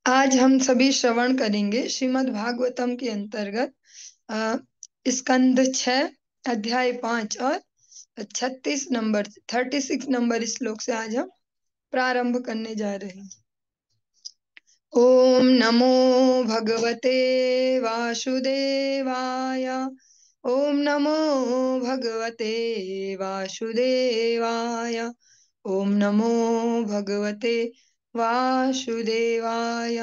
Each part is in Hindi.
आज हम सभी श्रवण करेंगे श्रीमद् भागवतम के अंतर्गत अ, स्कंद 6 अध्याय 5 और 36 नंबर श्लोक से आज हम प्रारंभ करने जा रहे हैं। ओम नमो भगवते वासुदेवाय। ओम नमो भगवते वासुदेवाय। ओम नमो भगवते वासुदेवाय।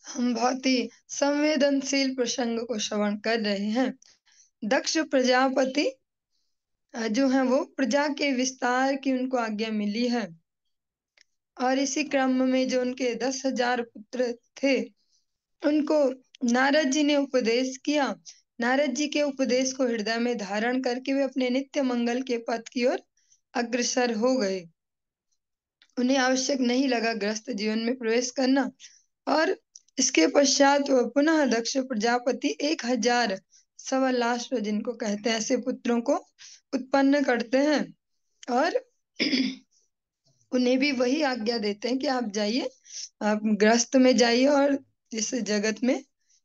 हम बहुत ही संवेदनशील प्रसंग को श्रवण कर रहे हैं। दक्ष प्रजापति जो है वो प्रजा के विस्तार की उनको आज्ञा मिली है और इसी क्रम में जो उनके 10,000 पुत्र थे उनको नारद जी ने उपदेश किया। नारद जी के उपदेश को हृदय में धारण करके वे अपने नित्य मंगल के पथ की ओर अग्रसर हो गए। उन्हें आवश्यक नहीं लगा गृहस्थ जीवन में प्रवेश करना और इसके पश्चात वह पुनः दक्ष प्रजापति 1,000 सवलाश्व जिनको कहते हैं ऐसे पुत्रों को उत्पन्न करते हैं और उन्हें भी वही आज्ञा देते हैं कि आप जाइए, आप गृहस्थ में जाइए और इस जगत में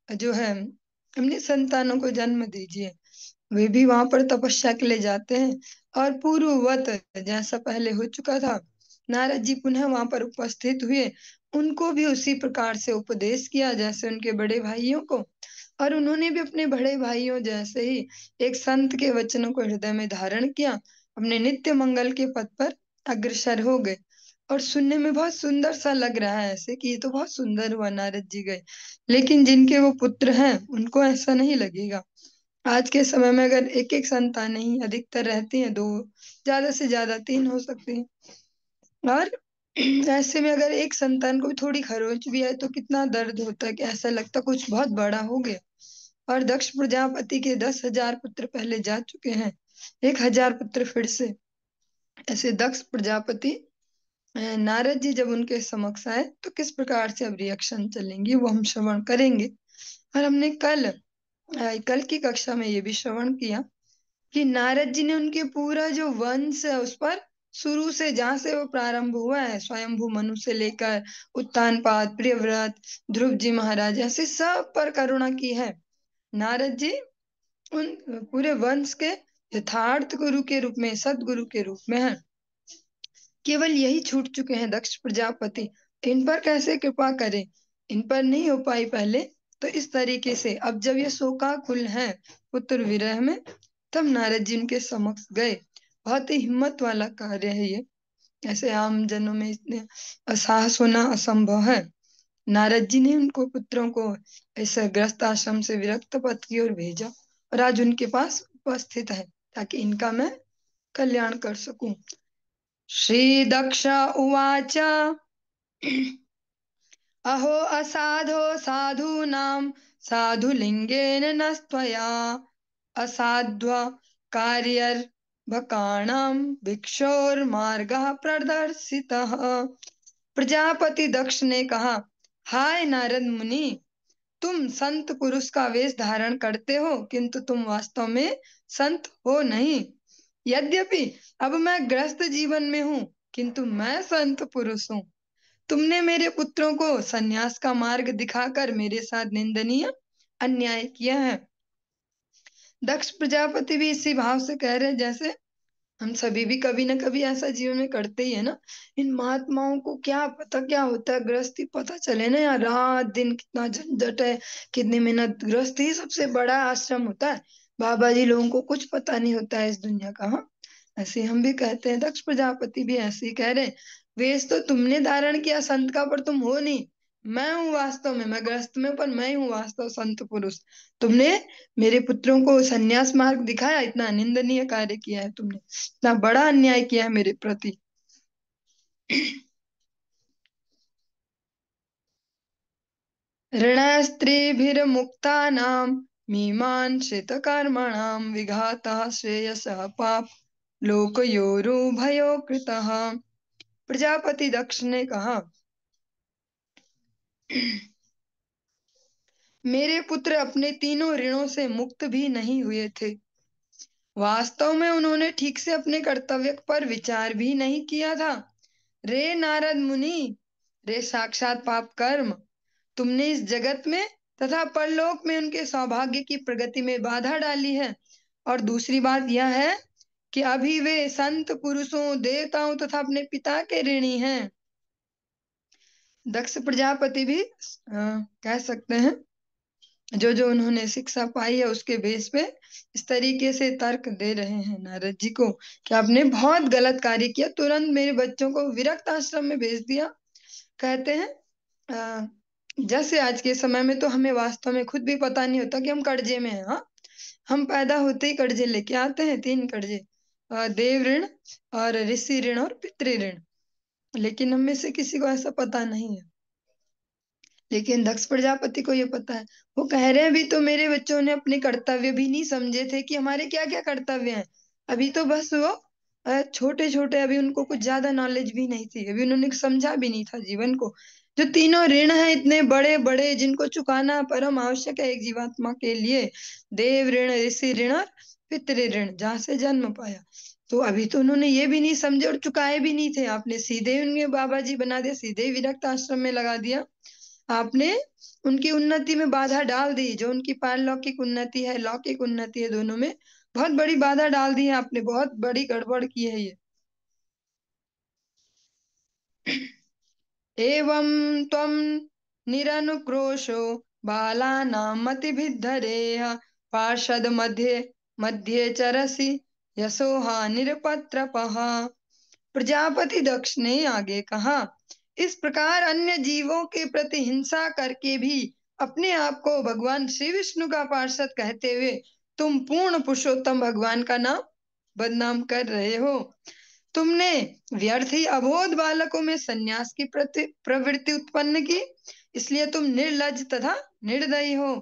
जो है अपनी संतानों को जन्म दीजिए। वे भी वहां पर तपस्या के लिए जाते हैं और पूर्ववत जैसा पहले हो चुका था नारद जी पुनः वहां पर उपस्थित हुए। उनको भी उसी प्रकार से उपदेश किया जैसे उनके बड़े भाइयों को, और उन्होंने भी अपने बड़े भाइयों जैसे ही एक संत के वचनों को हृदय में धारण किया, अपने नित्य मंगल के पथ पर अग्रसर हो गए। और सुनने में बहुत सुंदर सा लग रहा है ऐसे कि ये तो बहुत सुंदर हुआ नारद जी गए, लेकिन जिनके वो पुत्र हैं उनको ऐसा नहीं लगेगा। आज के समय में अगर एक एक संतान नहीं अधिकतर रहती हैं, दो ज्यादा से ज्यादा तीन हो सकती हैं, और ऐसे में अगर एक संतान को भी थोड़ी खरोच भी है तो कितना दर्द होता है कि ऐसा लगता कुछ बहुत बड़ा हो गया। और दक्ष प्रजापति के 10,000 पुत्र पहले जा चुके हैं, 1,000 पुत्र फिर से। ऐसे दक्ष प्रजापति नारद जी जब उनके समक्ष आए तो किस प्रकार से अब रिएक्शन चलेंगी वो हम श्रवण करेंगे। और हमने कल की कक्षा में ये भी श्रवण किया कि नारद जी ने उनके पूरा जो वंश है उस पर शुरू से जहां से वो प्रारंभ हुआ है, स्वयंभू मनु से लेकर उत्तानपाद, प्रियव्रत, ध्रुव जी महाराज, ऐसे सब पर करुणा की है। नारद जी उन पूरे वंश के यथार्थ गुरु के रूप में, सदगुरु के रूप में है। केवल यही छूट चुके हैं दक्ष प्रजापति, इन पर कैसे कृपा करें, इन पर नहीं हो पाई पहले। तो इस तरीके से अब जब ये शोकाकुल है पुत्र विरह में, तब नारद जी उनके समक्ष गए। बहुत ही हिम्मत वाला कार्य है ये, ऐसे आम जनों में इतने साहस होना असंभव है। नारद जी ने उनको पुत्रों को ऐसे ग्रस्त आश्रम से विरक्त पथ की ओर भेजा और आज उनके पास उपस्थित है ताकि इनका मैं कल्याण कर सकूं। श्री दक्ष उवाच अहो असाधो साधूनां साधुलिंगेन न त्वया असाध्व कार्यर्भकाणां भिक्षोर्मार्गः प्रदर्शितः। प्रजापति दक्ष ने कहा, हाय नारद मुनि, तुम संत पुरुष का वेश धारण करते हो किंतु तुम वास्तव में संत हो नहीं। यद्यपि अब मैं गृहस्थ जीवन में हूँ किंतु मैं संत पुरुष हूँ। तुमने मेरे पुत्रों को सन्यास का मार्ग दिखाकर मेरे साथ निंदनीय अन्याय किया है। दक्ष प्रजापति भी इसी भाव से कह रहे हैं जैसे हम सभी भी कभी ना कभी ऐसा जीवन में करते ही है ना। इन महात्माओं को क्या पता क्या होता है गृहस्थी, पता चले ना यार, रात दिन कितना झंझट है, कितनी मेहनत। गृहस्थी ही सबसे बड़ा आश्रम होता है। बाबा जी लोगों को कुछ पता नहीं होता है इस दुनिया का। हाँ, ऐसे हम भी कहते हैं, दक्ष प्रजापति भी ऐसे ही कह रहे हैं। वेश तो तुमने धारण किया संत का, पर तुम हो नहीं। मैं हूँ वास्तव में, मैं गृहस्थ में, पर मैं हूँ वास्तव संत पुरुष। तुमने मेरे पुत्रों को संन्यास मार्ग दिखाया, इतना निंदनीय कार्य किया है तुमने, इतना बड़ा अन्याय किया है मेरे प्रति। ऋणस्त्रीभिर्मुक्तानां मीमांसित कर्मणां विघातः श्रेयसः पाप लोकयोरुभयो कृतः। प्रजापति दक्ष ने कहा, मेरे पुत्र अपने तीनों ऋणों से मुक्त भी नहीं हुए थे। वास्तव में उन्होंने ठीक से अपने कर्तव्य पर विचार भी नहीं किया था। रे नारद मुनि, रे साक्षात पाप कर्म, तुमने इस जगत में तथा परलोक में उनके सौभाग्य की प्रगति में बाधा डाली है। और दूसरी बात यह है कि अभी वे संत पुरुषों, देवताओं तथा अपने पिता के ऋणी हैं। दक्ष प्रजापति भी कह सकते हैं, जो जो उन्होंने शिक्षा पाई है उसके बेस पे इस तरीके से तर्क दे रहे हैं नारद जी को कि आपने बहुत गलत कार्य किया, तुरंत मेरे बच्चों को विरक्त आश्रम में भेज दिया। कहते हैं जैसे आज के समय में तो हमें वास्तव में खुद भी पता नहीं होता कि हम कर्जे में हैं। हाँ, हम पैदा होते ही कर्जे लेके आते हैं, 3 कर्जे, देव ऋण और ऋषि ऋण और पितृ ऋण। लेकिन हम में से किसी को ऐसा पता नहीं है, लेकिन दक्ष प्रजापति को ये पता है। वो कह रहे हैं अभी तो मेरे बच्चों ने अपने कर्तव्य भी नहीं समझे थे कि हमारे क्या क्या कर्तव्य हैं। अभी तो बस वो छोटे छोटे, अभी उनको कुछ ज्यादा नॉलेज भी नहीं थी, अभी उन्होंने समझा भी नहीं था जीवन को। जो तीनों ऋण है इतने बड़े बड़े, जिनको चुकाना परम आवश्यक है एक जीवात्मा के लिए, देव ऋण, ऋषि ऋण और पितृ ऋण, जहाँ से जन्म पाया, तो अभी तो उन्होंने ये भी नहीं समझे और चुकाए भी नहीं थे। आपने सीधे उनके बाबा जी बना दिया, सीधे ही विरक्त आश्रम में लगा दिया। आपने उनकी उन्नति में बाधा डाल दी, जो उनकी पारलौकिक उन्नति है, लौकिक उन्नति है, दोनों में बहुत बड़ी बाधा डाल दी है आपने, बहुत बड़ी गड़बड़ की है ये। एवं त्वं निरनुक्रोशो बालानां मतिभिद्धरेह पार्षद मध्ये मध्ये चरसि यशोहा निरपत्रपः। प्रजापति दक्ष ने आगे कहा, इस प्रकार अन्य जीवों के प्रति हिंसा करके भी अपने आप को भगवान श्री विष्णु का पार्षद कहते हुए तुम पूर्ण पुरुषोत्तम भगवान का नाम बदनाम कर रहे हो। तुमने व्यर्थ ही अबोध बालकों में सन्यास की प्रवृत्ति उत्पन्न की, इसलिए तुम निर्लज तथा निर्दयी हो।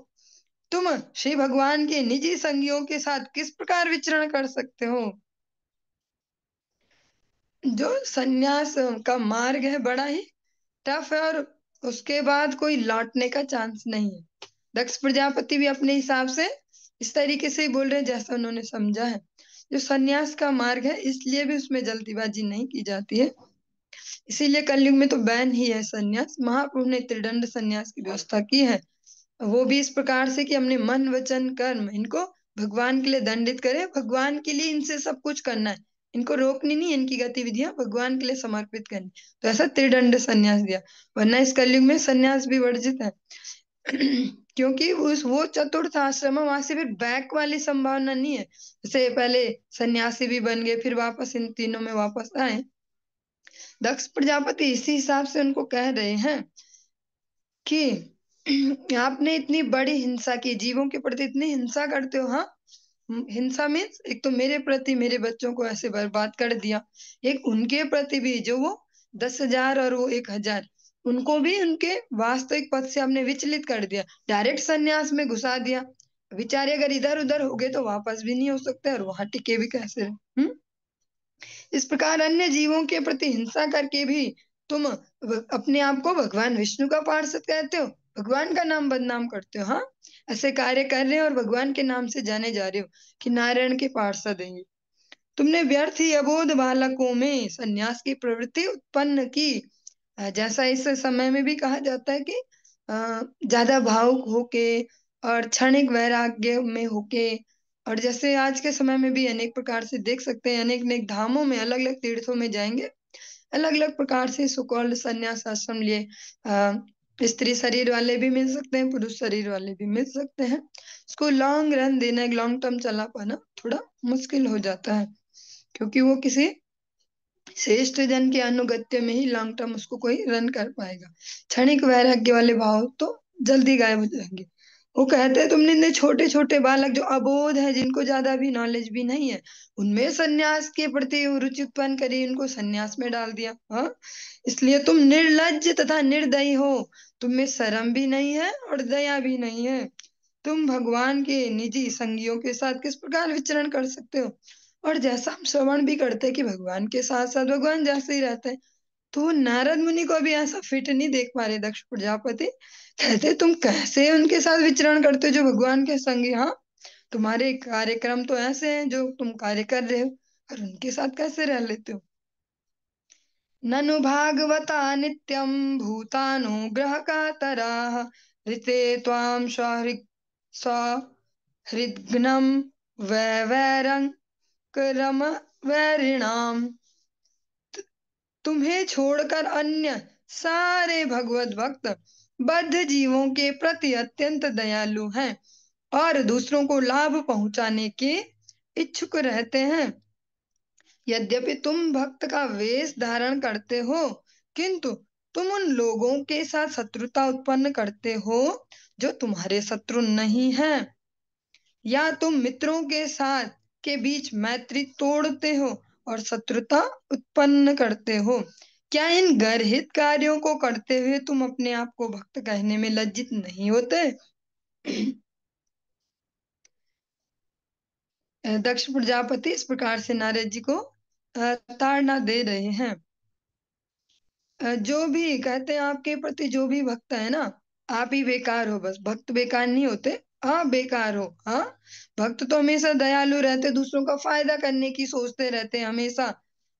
तुम श्री भगवान के निजी संगियों के साथ किस प्रकार विचरण कर सकते हो। जो सन्यास का मार्ग है बड़ा ही टफ है, और उसके बाद कोई लौटने का चांस नहीं है। दक्ष प्रजापति भी अपने हिसाब से इस तरीके से ही बोल रहे हैं जैसा उन्होंने समझा है। जो सन्यास का मार्ग है, इसलिए भी उसमें जल्दीबाजी नहीं की जाती है, इसीलिए कलयुग में तो बैन ही है सन्यास। महाप्रभु ने त्रिदंड सन्यास की व्यवस्था की है, वो भी इस प्रकार से कि हमने मन वचन कर्म इनको भगवान के लिए दंडित करें, भगवान के लिए इनसे सब कुछ करना है, इनको रोकनी नहीं, इनकी गतिविधियां भगवान के लिए समर्पित करनी। तो ऐसा त्रिदंड सन्यास दिया, वरना इस कलयुग में सन्यास भी वर्जित है। क्योंकि उस वो चतुर्थ आश्रम है, वहां से फिर बैक वाली संभावना नहीं है, जैसे पहले सन्यासी भी बन गए फिर वापस इन तीनों में वापस आए। दक्ष प्रजापति इसी हिसाब से उनको कह रहे हैं कि आपने इतनी बड़ी हिंसा की, जीवों के प्रति इतनी हिंसा करते हो। हाँ, हिंसा मीन्स एक तो मेरे प्रति, मेरे बच्चों को ऐसे बर्बाद कर दिया, एक उनके प्रति भी, जो वो 10,000 और वो 1,000, उनको भी उनके वास्तविक पद से आपने विचलित कर दिया, डायरेक्ट सन्यास में घुसा दिया। बेचारे अगर इधर उधर हो गए तो वापस भी नहीं हो सकते, और वहां टिके भी कैसे रहे। इस प्रकार अन्य जीवों के प्रति हिंसा करके भी तुम अपने आप को भगवान विष्णु का पार्षद कहते हो, भगवान का नाम बदनाम करते हो। हाँ, ऐसे कार्य कर रहे हो और भगवान के नाम से जाने जा रहे हो कि नारायण के पार्षद हैं ये। तुमने व्यर्थ ही अबोध बालकों में सन्यास की प्रवृत्ति उत्पन्न की। जैसा इस समय में भी कहा जाता है कि ज्यादा भावुक होके और क्षणिक वैराग्य में होके, और जैसे आज के समय में भी अनेक प्रकार से देख सकते हैं, अनेक अनेक धामों में, अलग अलग तीर्थों में जाएंगे, अलग अलग प्रकार से सुकौल संन्यास आश्रम लिए स्त्री शरीर वाले भी मिल सकते हैं, पुरुष शरीर वाले भी मिल सकते हैं। इसको लॉन्ग रन देना, एक लॉन्ग टर्म चला पाना थोड़ा मुश्किल हो जाता है, क्योंकि वो किसी श्रेष्ठ जन के अनुगत्य में ही लॉन्ग टर्म उसको कोई रन कर पाएगा। क्षणिक वैराग्य वाले भाव तो जल्दी गायब हो जाएंगे। वो कहते हैं तुमने इतने छोटे छोटे बालक जो अबोध है, जिनको ज्यादा भी नॉलेज भी नहीं है, उनमें सन्यास के प्रति रुचि उत्पन्न करी, उनको सन्यास में डाल दिया। हाँ, इसलिए तुम निर्लज्ज तथा निर्दयी हो, तुम में शर्म भी नहीं है और दया भी नहीं है। तुम भगवान के निजी संगियों के साथ किस प्रकार विचरण कर सकते हो। और जैसा हम श्रवण भी करते हैं कि भगवान के साथ साथ भगवान जैसे ही रहते हैं, तो वो नारद मुनि को भी ऐसा फिट नहीं देख पा रहे दक्ष प्रजापति, कहते तुम कैसे उनके साथ विचरण करते हो जो भगवान के संगी। हाँ, तुम्हारे कार्यक्रम तो ऐसे हैं जो तुम कार्य कर रहे हो, और उनके साथ कैसे रह लेते हो। ननु भागवता नित्यं भूतानुग्रहकातराः ऋते त्वां सहृद्घ्नं वैरंकरम वैरिणाम। तुम्हें छोड़कर अन्य सारे भगवत भक्त बद्ध जीवों के प्रति अत्यंत दयालु हैं और दूसरों को लाभ पहुंचाने के इच्छुक रहते हैं। यद्यपि तुम भक्त का वेश धारण करते हो, किंतु तुम उन लोगों के साथ शत्रुता उत्पन्न करते हो जो तुम्हारे शत्रु नहीं हैं, या तुम मित्रों के साथ के बीच मैत्री तोड़ते हो और शत्रुता उत्पन्न करते हो। क्या इन गर्हित कार्यों को करते हुए तुम अपने आप को भक्त कहने में लज्जित नहीं होते? दक्ष प्रजापति इस प्रकार से नारद जी को ताड़ना दे रहे हैं। जो भी कहते हैं आपके प्रति जो भी भक्त है ना, आप ही बेकार हो, बस भक्त बेकार नहीं होते, आप बेकार हो। हाँ, भक्त तो हमेशा दयालु रहते, दूसरों का फायदा करने की सोचते रहते हैं हमेशा।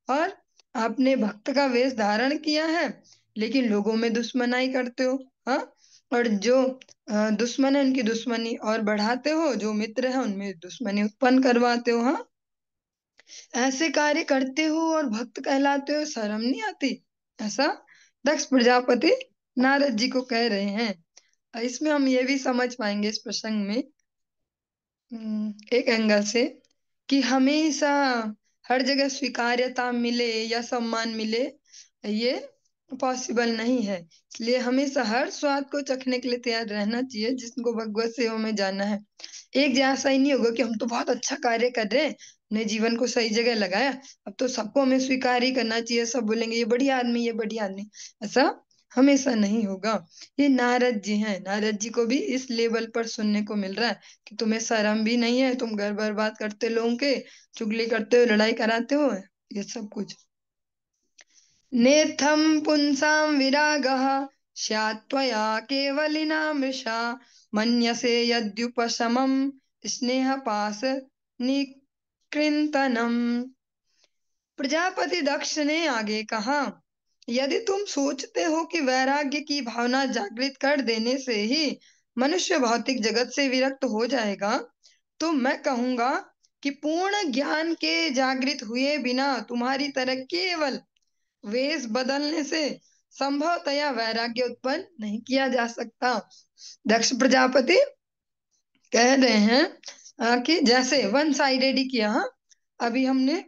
और आपने भक्त का वेश धारण किया है लेकिन लोगों में दुश्मनाई करते हो। हाँ, और जो दुश्मन है उनकी दुश्मनी और बढ़ाते हो, जो मित्र है उनमें दुश्मनी उत्पन्न करवाते हो। हाँ, ऐसे कार्य करते हो और भक्त कहलाते हो, शर्म नहीं आती? ऐसा दक्ष प्रजापति नारद जी को कह रहे हैं। इसमें हम ये भी समझ पाएंगे इस प्रसंग में एक एंगल से कि हमेशा हर जगह स्वीकार्यता मिले या सम्मान मिले, ये पॉसिबल नहीं है। इसलिए हमेशा हर स्वाद को चखने के लिए तैयार रहना चाहिए जिसको भगवत सेवा में जाना है। एक जैसा ही नहीं होगा कि हम तो बहुत अच्छा कार्य कर रहे हैं, अपने जीवन को सही जगह लगाया, अब तो सबको हमें स्वीकार ही करना चाहिए, सब बोलेंगे ये बढ़िया आदमी, ये बढ़िया आदमी। ऐसा हमेशा नहीं होगा। ये नारद जी हैं, नारद जी को भी इस लेवल पर सुनने को मिल रहा है कि तुम्हें शर्म भी नहीं है, तुम घर बर्बाद करते लोगों के, चुगली करते हो, लड़ाई कराते हो, ये सब कुछ। नेत्थं पुंसां विरागः स्यात् त्वया केवलिना मृषा मन्यसे यद्युपशमं स्नेहपाश निकृन्तनम्। प्रजापति दक्ष ने आगे कहा, यदि तुम सोचते हो कि वैराग्य की भावना जागृत कर देने से ही मनुष्य भौतिक जगत से विरक्त हो जाएगा, तो मैं कहूंगा कि पूर्ण ज्ञान के जागृत हुए बिना तुम्हारी तरह केवल वेश बदलने से संभवतया वैराग्य उत्पन्न नहीं किया जा सकता। दक्ष प्रजापति कह रहे हैं कि जैसे वन साइडेड ही किया। हाँ, अभी हमने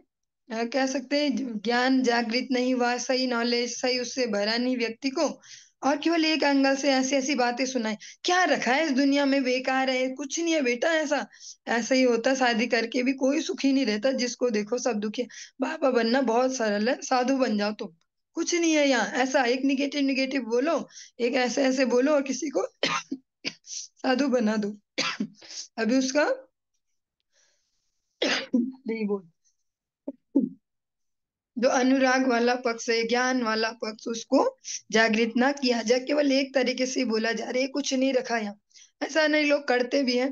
कह सकते हैं ज्ञान जागृत नहीं हुआ, सही नॉलेज सही उससे भरा नहीं व्यक्ति को, और केवल एक एंगल से ऐसी ऐसी बातें सुनाई। क्या रखा है इस दुनिया में, बेकार है, कुछ नहीं है बेटा। ऐसा ऐसा ही होता, शादी करके भी कोई सुखी नहीं रहता, जिसको देखो सब दुखी है। बाबा बनना बहुत सरल है, साधु बन जाओ तुम, कुछ नहीं है यहाँ। ऐसा एक निगेटिव निगेटिव बोलो, एक ऐसे ऐसे बोलो और किसी को साधु बना दो। अभी उसका नहीं बोल, जो अनुराग वाला पक्ष है, ज्ञान वाला पक्ष, उसको जागृत ना किया जाए, केवल एक तरीके से बोला जा रहा है कुछ नहीं रखा यहाँ। ऐसा नहीं, लोग करते भी हैं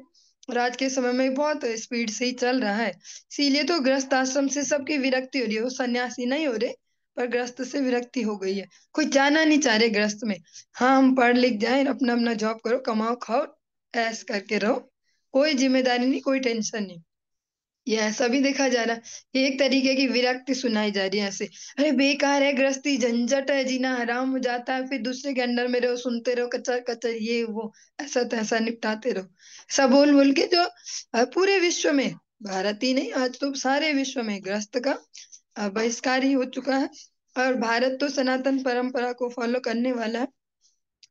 और आज के समय में बहुत स्पीड से ही चल रहा है। इसीलिए तो गृहस्थ आश्रम से सबकी विरक्ति हो रही है, वो सन्यासी नहीं हो रहे पर गृहस्थ से विरक्ति हो गई है। कोई जाना नहीं चाह रहे गृहस्थ में। हाँ, हम पढ़ लिख जाए, अपना अपना जॉब करो, कमाओ खाओ, ऐश करके रहो, कोई जिम्मेदारी नहीं, कोई टेंशन नहीं। ये ऐसा भी देखा जा रहा है, ये एक तरीके की विरक्ति सुनाई जा रही है ऐसे। अरे बेकार है गृहस्थी, झंझट है, जीना हराम हो जाता है, फिर दूसरे के अंडर में रहो, सुनते रहो, कचर कचर ये वो, ऐसा तैसा निपटाते रहो। सब बोल बोल के जो पूरे विश्व में, भारत ही नहीं आज तो सारे विश्व में गृहस्थ का बहिष्कार ही हो चुका है। और भारत तो सनातन परंपरा को फॉलो करने वाला है,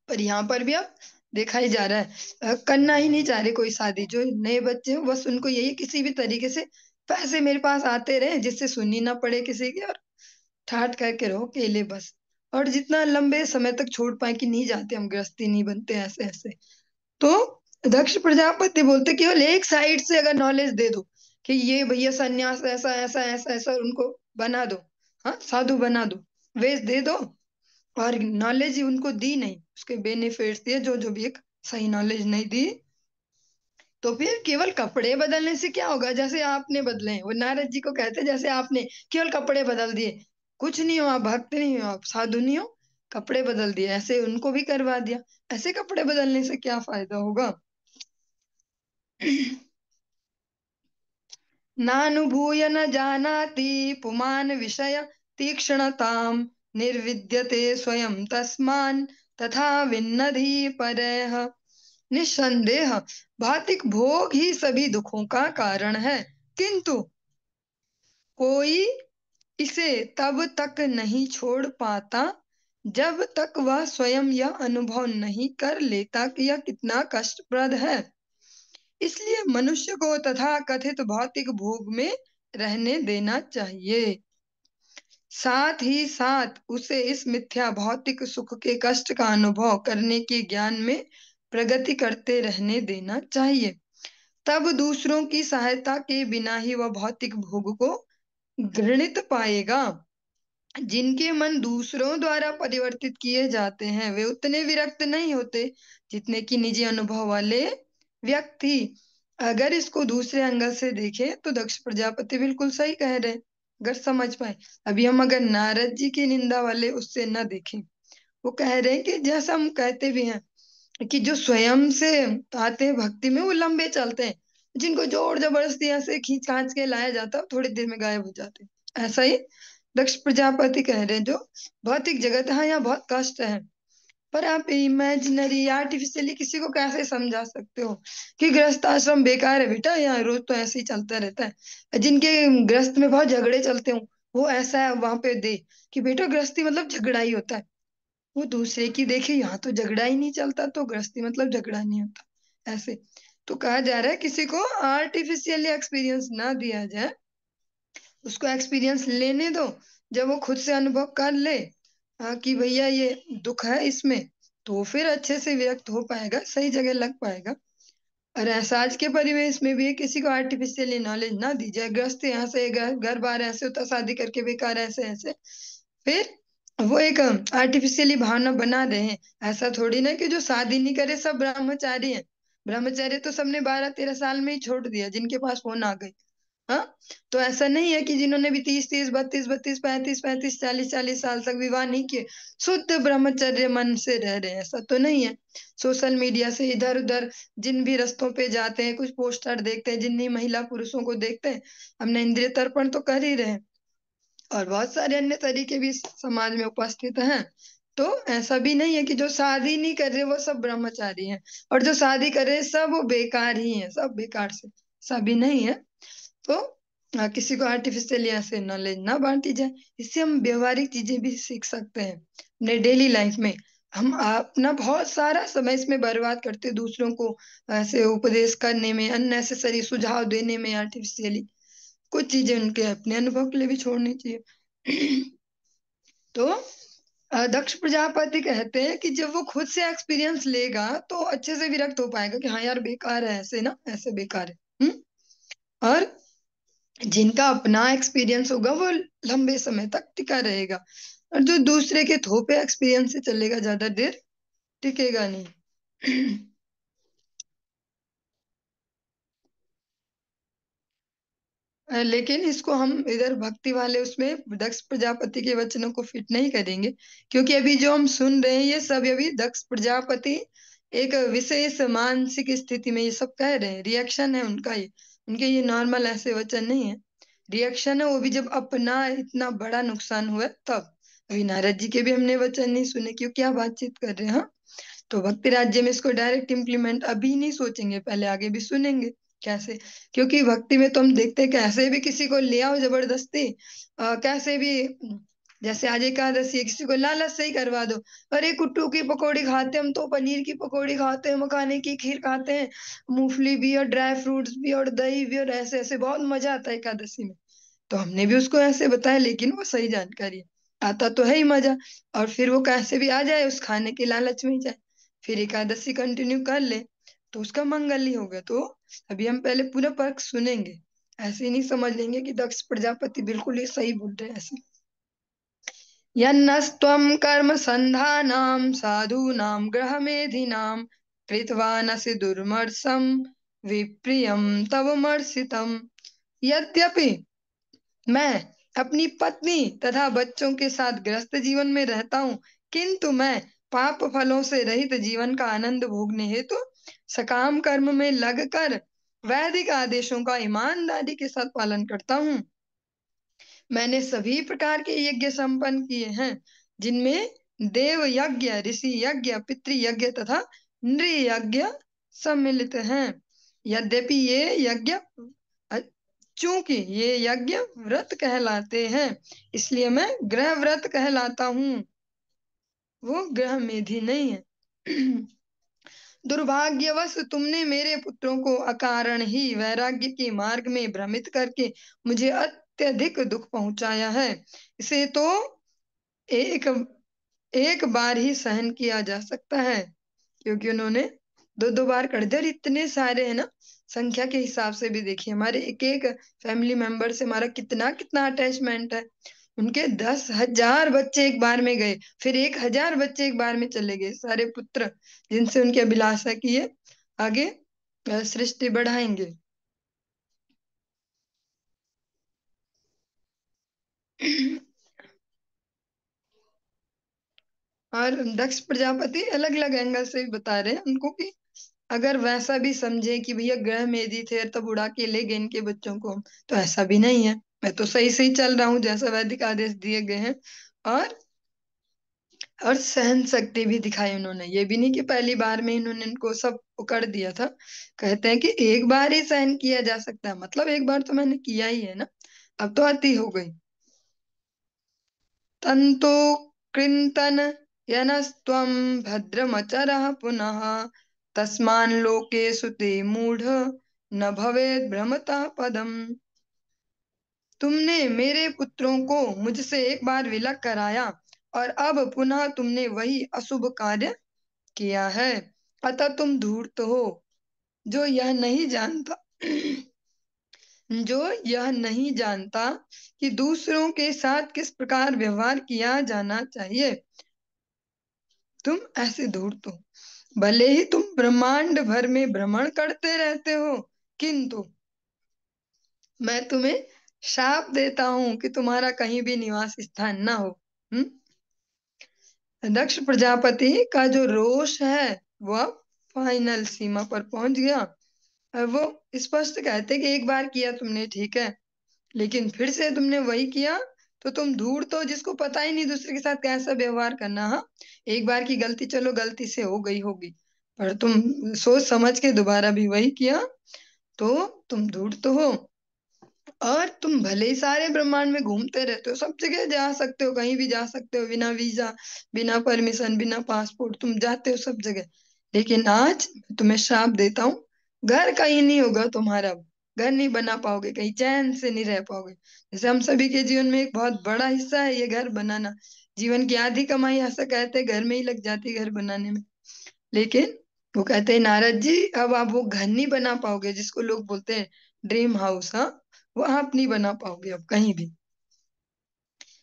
पर यहाँ पर भी अब देखा ही जा रहा है करना ही नहीं चाह रहे कोई शादी। जो नए बच्चे हैं बस उनको यही किसी भी तरीके से पैसे मेरे पास आते रहे, जिससे सुननी ना पड़े किसी की, और ठाट करके रहो केले बस। और जितना लंबे समय तक छोड़ पाए कि नहीं जाते हम, गृहस्थी नहीं बनते, ऐसे ऐसे। तो दक्ष प्रजापति बोलते केवल एक साइड से अगर नॉलेज दे दो कि ये भैया सन्यास ऐसा ऐसा ऐसा ऐसा, उनको बना दो, हाँ साधु बना दो, वेश दे दो, और नॉलेज उनको दी नहीं, उसके बेनिफिट्स दिए जो जो भी, एक सही नॉलेज नहीं दी, तो फिर केवल कपड़े बदलने से क्या होगा? जैसे आपने बदले हैं, वो नारद जी को कहते हैं जैसे आपने केवल कपड़े बदल दिए, कुछ नहीं हो, आप भक्त नहीं हो, आप साधु नहीं हो, कपड़े बदल दिए, ऐसे उनको भी करवा दिया। ऐसे कपड़े बदलने से क्या फायदा होगा? नानुभूय न जानाति पुमान विषय तीक्ष्णताम निर्विद्यते स्वयं तस्मान् तथा विन्नधि परः। निस्संदेह भौतिक भोग ही सभी दुखों का कारण है, किंतु कोई इसे तब तक नहीं छोड़ पाता जब तक वह स्वयं यह अनुभव नहीं कर लेता कि यह कितना कष्टप्रद है। इसलिए मनुष्य को तथा कथित भौतिक भोग में रहने देना चाहिए। साथ ही साथ उसे इस मिथ्या भौतिक सुख के कष्ट का अनुभव करने के ज्ञान में प्रगति करते रहने देना चाहिए। तब दूसरों की सहायता के बिना ही वह भौतिक भोग को घृणित पाएगा। जिनके मन दूसरों द्वारा परिवर्तित किए जाते हैं वे उतने विरक्त नहीं होते जितने कि निजी अनुभव वाले व्यक्ति। अगर इसको दूसरे एंगल से देखें तो दक्ष प्रजापति बिल्कुल सही कह रहे हैं, अगर समझ पाए। अभी हम अगर नारद जी की निंदा वाले उससे न देखें, वो कह रहे हैं कि जैसा हम कहते भी हैं कि जो स्वयं से आते हैं भक्ति में वो लंबे चलते हैं, जिनको जोर जबरदस्ती ऐसे खींच खांच के लाया जाता है थोड़ी देर में गायब हो जाते हैं। ऐसा ही दक्ष प्रजापति कह रहे हैं जो भौतिक जगत है यहाँ बहुत कष्ट है, पर आप इमेजिनरी आर्टिफिशियली किसी को कैसे समझा सकते हो कि गृहस्थ आश्रम बेकार है बेटा, यहाँ रोज तो ऐसे ही चलता रहता है। जिनके गृहस्थ में बहुत झगड़े चलते हो वो ऐसा है वहां पे दे कि बेटा गृहस्थी मतलब झगड़ा ही होता है। वो दूसरे की देखे यहाँ तो झगड़ा ही नहीं चलता तो गृहस्थी मतलब झगड़ा नहीं होता। ऐसे तो कहा जा रहा है किसी को आर्टिफिशियली एक्सपीरियंस ना दिया जाए, उसको एक्सपीरियंस लेने दो। जब वो खुद से अनुभव कर ले कि भैया ये दुख है इसमें, तो फिर अच्छे से व्यक्त हो पाएगा, सही जगह लग पाएगा। और ऐसा आज के परिवेश में भी किसी को आर्टिफिशियली नॉलेज ना दी जाए, ग्रस्त यहाँ से घर बार ऐसे होता, शादी करके बेकार ऐसे ऐसे, फिर वो एक आर्टिफिशियली भावना बना रहे हैं। ऐसा थोड़ी ना कि जो शादी नहीं करे सब ब्रह्मचारी हैं। ब्रह्मचारी तो सबने 12-13 साल में ही छोड़ दिया जिनके पास फोन आ गई। हाँ, तो ऐसा नहीं है कि जिन्होंने भी 30-30, 32-32, 35-35, 40-40 साल तक विवाह नहीं किए शुद्ध ब्रह्मचर्य मन से रह रहे हैं, ऐसा तो नहीं है। सोशल मीडिया से इधर उधर जिन भी रस्तों पे जाते हैं कुछ पोस्टर देखते हैं, जिन भी महिला पुरुषों को देखते हैं, हमने इंद्रिय तर्पण तो कर ही रहे हैं। और बहुत सारे अन्य तरीके भी समाज में उपस्थित हैं। तो ऐसा भी नहीं है कि जो शादी नहीं कर रहे वो सब ब्रह्मचारी हैं और जो शादी कर रहे हैं सब वो बेकार ही हैं, सब बेकार से, सभी नहीं है। तो किसी को आर्टिफिशियली ऐसे नॉलेज ना बांटी जाए। इससे हम व्यवहारिक चीजें भी सीख सकते हैं अपने डेली लाइफ में। हम अपना बहुत सारा समय इसमें बर्बाद करते हैं दूसरों को ऐसे उपदेश करने में, अननेसेसरी सुझाव देने में आर्टिफिशियली। कुछ चीजें उनके अपने अनुभव के लिए भी छोड़नी चाहिए। तो दक्ष प्रजापति कहते हैं कि जब वो खुद से एक्सपीरियंस लेगा तो अच्छे से विरक्त हो पाएगा कि हाँ यार बेकार है ऐसे ना, ऐसे बेकार है। और जिनका अपना एक्सपीरियंस होगा वो लंबे समय तक टिका रहेगा, और जो दूसरे के थोपे एक्सपीरियंस से चलेगा ज्यादा देर टिकेगा नहीं। लेकिन इसको हम इधर भक्ति वाले उसमें दक्ष प्रजापति के वचनों को फिट नहीं करेंगे, क्योंकि अभी जो हम सुन रहे हैं ये सब अभी दक्ष प्रजापति एक विशेष मानसिक स्थिति में ये सब कह रहे हैं, रिएक्शन है उनका, ये उनके ये नॉर्मल ऐसे वचन नहीं है, रिएक्शन है। वो भी जब अपना इतना बड़ा नुकसान हुआ तब। अभी नारद जी के भी हमने वचन नहीं सुने, क्यों क्या बातचीत कर रहे हैं। हाँ, तो भक्ति राज्य में इसको डायरेक्ट इम्प्लीमेंट अभी नहीं सोचेंगे, पहले आगे भी सुनेंगे कैसे। क्योंकि भक्ति में तो हम देखते हैं कैसे भी किसी को ले आओ जबरदस्ती, कैसे भी, जैसे आज एकादशी है किसी को लालच से ही करवा दो, अरे कुट्टू की पकौड़ी खाते हैं हम तो, पनीर की पकौड़ी खाते हैं, मखाने की खीर खाते हैं, मूंगफली भी और ड्राई फ्रूट्स भी और दही भी, और ऐसे ऐसे बहुत मजा आता है एकादशी में। तो हमने भी उसको ऐसे बताया, लेकिन वो सही जानकारी है, आता तो है ही मजा। और फिर वो कैसे भी आ जाए उस खाने के लालच में ही जाए, फिर एकादशी कंटिन्यू कर ले तो उसका मंगल ही होगा। तो अभी हम पहले पूरा पक्ष सुनेंगे, ऐसे ही नहीं समझ लेंगे कि दक्ष प्रजापति बिल्कुल ही सही बोल रहे हैं ऐसे। यन्नस्त्वं कर्म संधानां साधूनां ग्रहमेधिनां कृतवानसि दुर्मर्षं विप्रियं तव मर्षितम्। यद्यपि मैं अपनी पत्नी तथा बच्चों के साथ गृहस्थ जीवन में रहता हूँ, किंतु मैं पाप फलों से रहित जीवन का आनंद भोगने हेतु सकाम कर्म में लगकर वैदिक आदेशों का ईमानदारी के साथ पालन करता हूँ। मैंने सभी प्रकार के यज्ञ संपन्न किए हैं, जिनमें देव यज्ञ, ऋषि यज्ञ, पितृ यज्ञ तथा नृ यज्ञ सम्मिलित हैं। यद्यपि ये यज्ञ चूंकि ये यज्ञ व्रत कहलाते हैं, इसलिए मैं ग्रह व्रत कहलाता हूँ, वो ग्रह मेधी नहीं है। दुर्भाग्यवश तुमने मेरे पुत्रों को अकारण ही वैराग्य के मार्ग में भ्रमित करके मुझे अत्यधिक दुख पहुंचाया है। इसे तो एक एक बार ही सहन किया जा सकता है, क्योंकि उन्होंने दो दो बार कर दिया। और इतने सारे है ना, संख्या के हिसाब से भी देखिए, हमारे एक एक फैमिली मेंबर से हमारा कितना कितना अटैचमेंट है। उनके 10,000 बच्चे एक बार में गए, फिर 1,000 बच्चे एक बार में चले गए। सारे पुत्र जिनसे उनकी अभिलाषा की है, आगे सृष्टि बढ़ाएंगे। और दक्ष प्रजापति अलग अलग एंगल से भी बता रहे हैं उनको कि अगर वैसा भी समझे कि भैया ग्रह मेदी थे तब उड़ा के ले गए इनके बच्चों को, तो ऐसा भी नहीं है। मैं तो सही सही चल रहा हूँ जैसा वैदिक आदेश दिए गए हैं। और और सहन शक्ति भी दिखाई उन्होंने, ये भी नहीं कि पहली बार में इन्होंने इनको सब उकड़ दिया था। कहते हैं कि एक बार ही सहन किया जा सकता है, मतलब एक बार तो मैंने किया ही है ना, अब तो अति हो गई। तंतु कृंतन यनस्त्वं भद्रमचरः पुनः तस्मान् लोकेषु ते मूढ़ न भवेत् भ्रमता पदम। तुमने मेरे पुत्रों को मुझसे एक बार विलग कराया और अब पुनः तुमने वही अशुभ कार्य किया है। अतः तुम धूर्त हो, जो यह नहीं जानता जो यह नहीं जानता कि दूसरों के साथ किस प्रकार व्यवहार किया जाना चाहिए। तुम ऐसे धूर्त हो, भले ही तुम ब्रह्मांड भर में भ्रमण करते रहते हो, किंतु मैं तुम्हें शाप देता हूं कि तुम्हारा कहीं भी निवास स्थान ना हो। दक्ष प्रजापति का जो रोष है वो अब फाइनल सीमा पर पहुंच गया। अब वो स्पष्ट कहते कि एक बार किया तुमने ठीक है, लेकिन फिर से तुमने वही किया तो तुम धूर्त हो, जिसको पता ही नहीं दूसरे के साथ कैसा व्यवहार करना। हाँ, एक बार की गलती चलो गलती से हो गई होगी, पर तुम सोच समझ के दोबारा भी वही किया, तो तुम धूर्त हो। और तुम भले ही सारे ब्रह्मांड में घूमते रहते हो, सब जगह जा सकते हो, कहीं भी जा सकते हो, बिना वीजा, बिना परमिशन, बिना पासपोर्ट, तुम जाते हो सब जगह। लेकिन आज तुम्हें श्राप देता हूँ, घर कहीं नहीं होगा तुम्हारा, घर नहीं बना पाओगे, कहीं चैन से नहीं रह पाओगे। जैसे हम सभी के जीवन में एक बहुत बड़ा हिस्सा है ये घर बनाना, जीवन की आधी कमाई ऐसा कहते हैं घर में ही लग जाती है घर बनाने में। लेकिन वो कहते हैं नारद जी, अब आप वो घर नहीं बना पाओगे जिसको लोग बोलते हैं ड्रीम हाउस, हाँ, वो आप नहीं बना पाओगे अब कहीं भी।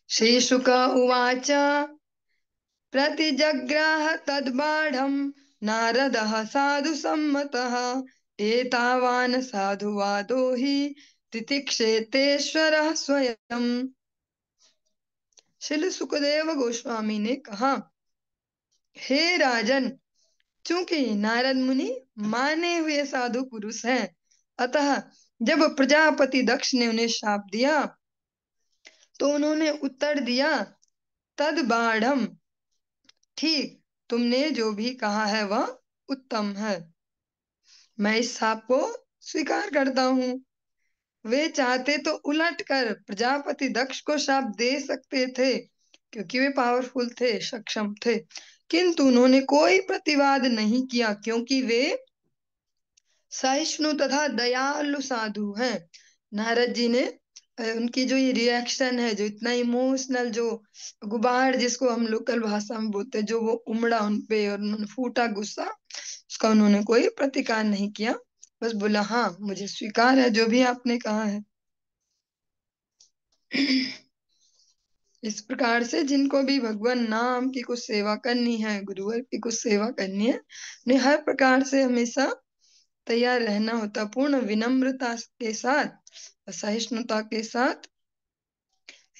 श्री शुक उवाच प्रतिजग्राह तद्बाढ़ नारद साधु सम्मतः एतावान साधुवादो हि तितिक्षेतेश्वरः स्वयं। श्री सुखदेव गोस्वामी ने कहा, हे राजन, चूंकि नारद मुनि माने हुए साधु पुरुष हैं, अतः जब प्रजापति दक्ष ने उन्हें शाप दिया तो उन्होंने उत्तर दिया, तद बाढ़म, ठीक, तुमने जो भी कहा है वह उत्तम है, मैं इस शाप को स्वीकार करता हूँ। वे चाहते तो उलट कर प्रजापति दक्ष को शाप दे सकते थे, क्योंकि वे पावरफुल थे, सक्षम थे, किंतु उन्होंने कोई प्रतिवाद नहीं किया, क्योंकि वे सहिष्णु तथा दयालु साधु हैं। नारद जी ने उनकी जो ये रिएक्शन है, जो इतना इमोशनल, जो गुबार जिसको हम लोकल भाषा में बोलते हैं, जो वो उमड़ा उन पे और उन्होंने फूटा गुस्सा, उसका उन्होंने कोई प्रतिकार नहीं किया, बस बोला हाँ मुझे स्वीकार है जो भी आपने कहा है। इस प्रकार से जिनको भी भगवान नाम की कुछ सेवा करनी है, गुरुवर की कुछ सेवा करनी है, उन्हें हर प्रकार से हमेशा तैयार रहना होता, पूर्ण विनम्रता के साथ, सहिष्णुता के साथ,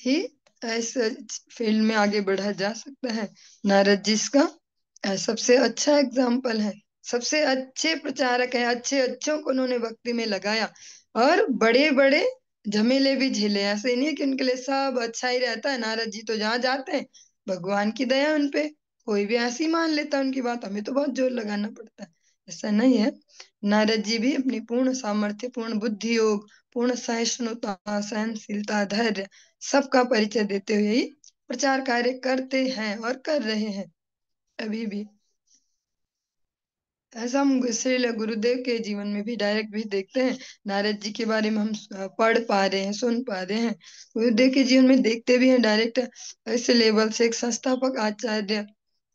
ही इस फील्ड में आगे बढ़ा जा सकता है। नारद जी इसका सबसे अच्छा एग्जाम्पल है, सबसे अच्छे प्रचारक है, अच्छे अच्छों को उन्होंने भक्ति में लगाया और बड़े बड़े झमेले भी झेले। ऐसे नहीं है कि उनके लिए सब अच्छा ही रहता है। नारद जी तो जहाँ जाते हैं भगवान की दया उन पे, कोई भी ऐसी मान लेता है उनकी बात, हमें तो बहुत जोर लगाना पड़ता है। ऐसा नहीं है, नारद जी भी अपनी पूर्ण सामर्थ्य, पूर्ण बुद्धि योग, पूर्ण सहिष्णुता, सहनशीलता, धैर्य सबका परिचय देते हुए ही प्रचार कार्य करते हैं और कर रहे हैं अभी भी। ऐसा हम श्रील गुरुदेव के जीवन में भी डायरेक्ट भी देखते हैं। नारद जी के बारे में हम पढ़ पा रहे हैं, सुन पा रहे हैं, गुरुदेव के जीवन में देखते भी हैं डायरेक्ट। इस लेवल से एक संस्थापक आचार्य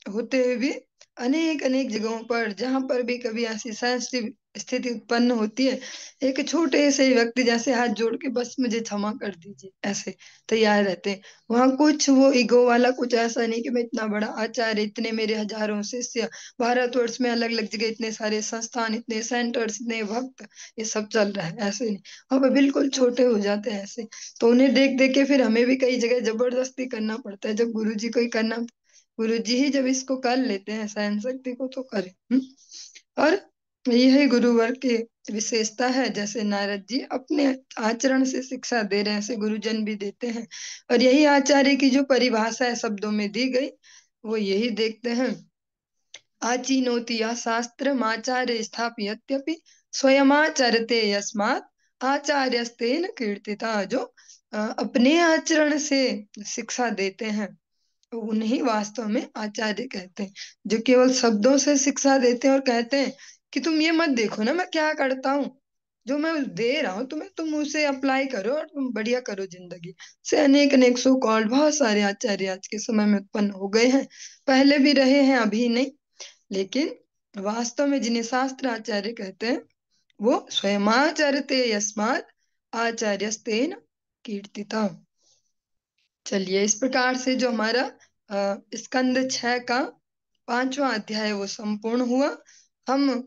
होते हुए भी अनेक अनेक जगहों पर जहां पर भी कभी ऐसी सेंसिटिव स्थिति उत्पन्न होती है, एक छोटे से व्यक्ति जैसे हाथ जोड़ के बस मुझे क्षमा कर दीजिए ऐसे तैयार रहते हैं। वहां कुछ वो ईगो वाला कुछ ऐसा नहीं कि मैं इतना बड़ा आचार्य, इतने मेरे हजारों शिष्य, भारतवर्ष में अलग अलग जगह इतने सारे संस्थान, इतने सेंटर्स, इतने भक्त, ये सब चल रहा है, ऐसे नहीं। वहां पर बिल्कुल छोटे हो जाते हैं ऐसे। तो उन्हें देख देख के फिर हमें भी कई जगह जबरदस्ती करना पड़ता है। जब गुरु जी को ही करना, गुरु जी ही जब इसको कर लेते हैं सहन शक्ति को, तो करें। और यही गुरुवर की विशेषता है। जैसे नारद जी अपने आचरण से शिक्षा दे रहे हैं, ऐसे गुरुजन भी देते हैं। और यही आचार्य की जो परिभाषा है शब्दों में दी गई, वो यही देखते हैं, आचिनोति या शास्त्र आचार्य स्थापयत्यपि स्वयमाचरते यस्मात् आचार्यस्तेन कीर्तिता। जो अपने आचरण से शिक्षा देते हैं उन्हीं वास्तव में आचार्य कहते हैं। जो केवल शब्दों से शिक्षा देते हैं और कहते हैं कि तुम ये मत देखो ना मैं क्या करता हूँ, जो मैं दे रहा हूँ तुम्हें, तुम उसे अप्लाई करो और तुम बढ़िया करो जिंदगी से। अनेक अनेक सो कॉल्ड बहुत सारे आचार्य आज के समय में उत्पन्न हो गए हैं, पहले भी रहे हैं, अभी नहीं। लेकिन वास्तव में जिन्हें शास्त्र आचार्य कहते हैं वो स्वयमाचरते यस्मात् आचार्यस्तेन कीर्तिता। चलिए, इस प्रकार से जो हमारा स्कंद 6 का 5वां अध्याय है वो संपूर्ण हुआ। हम